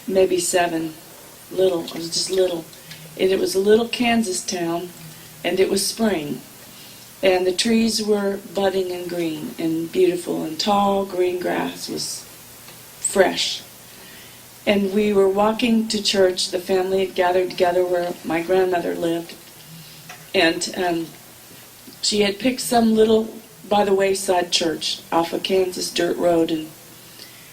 maybe 7. Little. I was just little. And it was a little Kansas town, and it was spring. And the trees were budding and green and beautiful, and tall green grass was fresh. And we were walking to church. The family had gathered together where my grandmother lived. And she had picked some little by-the-wayside church off a Kansas dirt road. And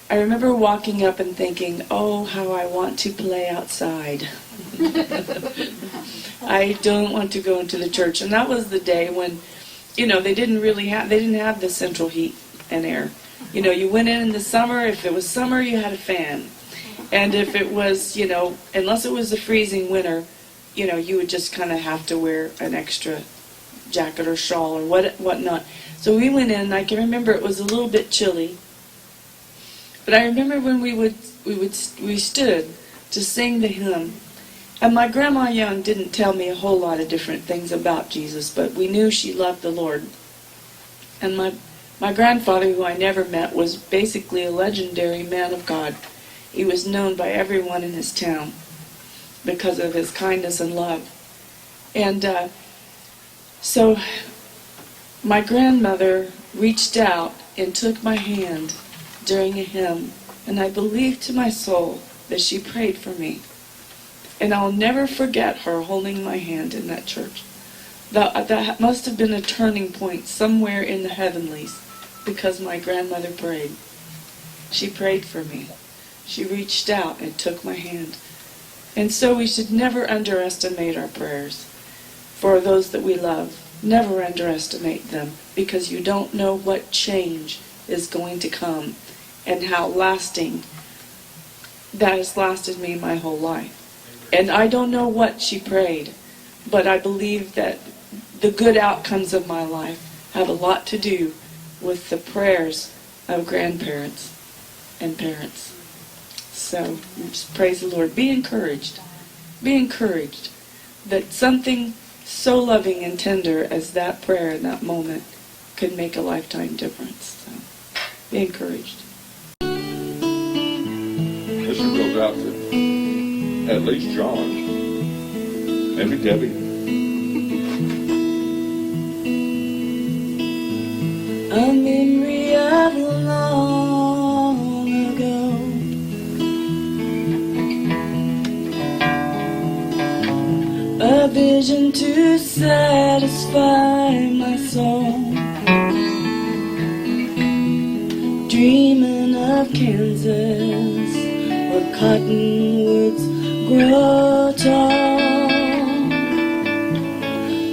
I remember walking up and thinking, oh, how I want to play outside. I don't want to go into the church. And that was the day when, they didn't have the central heat and air. You went in the summer. If it was summer, you had a fan. And if it was, unless it was a freezing winter, you would just kind of have to wear an extra jacket or shawl or whatnot. So we went in, and I can remember it was a little bit chilly. But I remember when we stood to sing the hymn, and my Grandma Young didn't tell me a whole lot of different things about Jesus, but we knew she loved the Lord. And my grandfather, who I never met, was basically a legendary man of God. He was known by everyone in his town because of his kindness and love. And so my grandmother reached out and took my hand during a hymn, and I believe to my soul that she prayed for me. And I'll never forget her holding my hand in that church. That must have been a turning point somewhere in the heavenlies, because my grandmother prayed. She prayed for me. She reached out and took my hand. And so we should never underestimate our prayers for those that we love. Never underestimate them, because you don't know what change is going to come and how lasting that has lasted me my whole life. And I don't know what she prayed, but I believe that the good outcomes of my life have a lot to do with the prayers of grandparents and parents. So, just praise the Lord. Be encouraged. Be encouraged that something so loving and tender as that prayer in that moment could make a lifetime difference. So, be encouraged. This one goes out to at least John, maybe Debbie. A memory of long ago, a vision to satisfy my soul, dreaming of Kansas, where cottonwoods grow tall,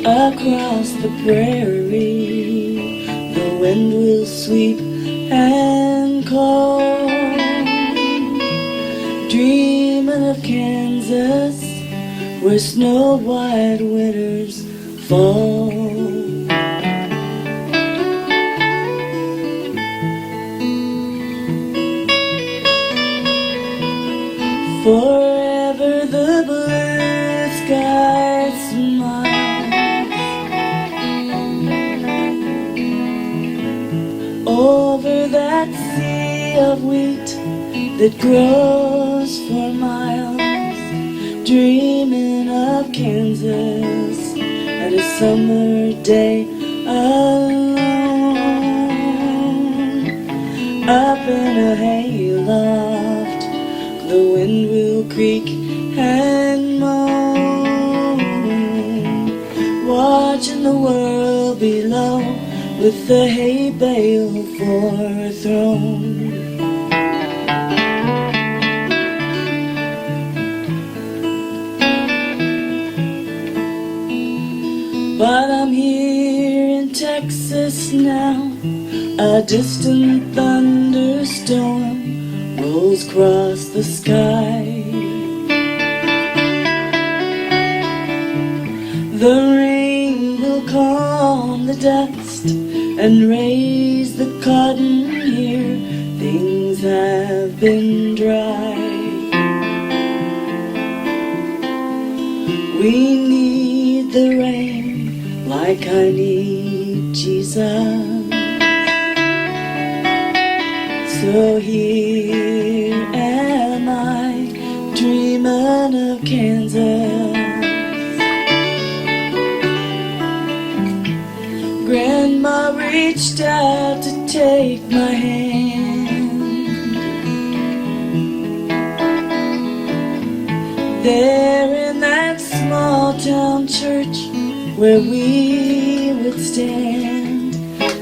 across the prairie the wind will sweep and call, dreaming of Kansas, where snow-white winters fall. Forever the blue sky smiles over that sea of wheat that grows for miles, dreaming of Kansas and a summer day alone, up in a hayloft the wind will creak and moan, watching the world below with the hay bale for a throne. But I'm here in Texas now, a distant thunderstorm rolls across the sky. The rain will calm the dust and raise the cotton here. Things have been dry. We need the rain like I need Jesus. So here am I, reached out to take my hand. There in that small town church where we would stand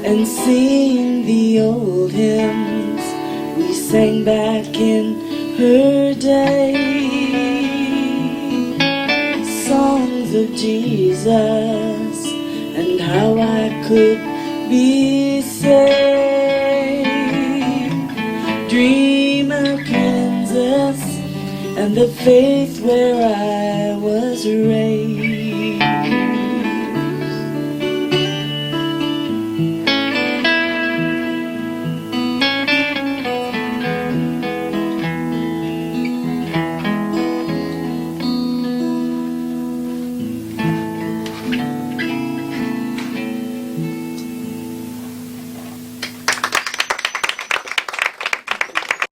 and sing the old hymns we sang back in her day, songs of Jesus and how I could be saved. Dream of Kansas and the faith where I was raised.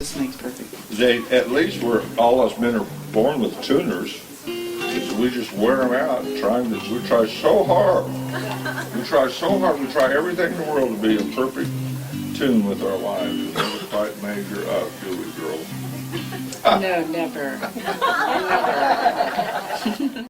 This makes perfect. They, at least we're all us men are born with tuners. Is we just wear them out we try so hard. We try so hard. We try everything in the world to be in perfect tune with our lives. We never quite measure up, do we, girls? No, never. Never.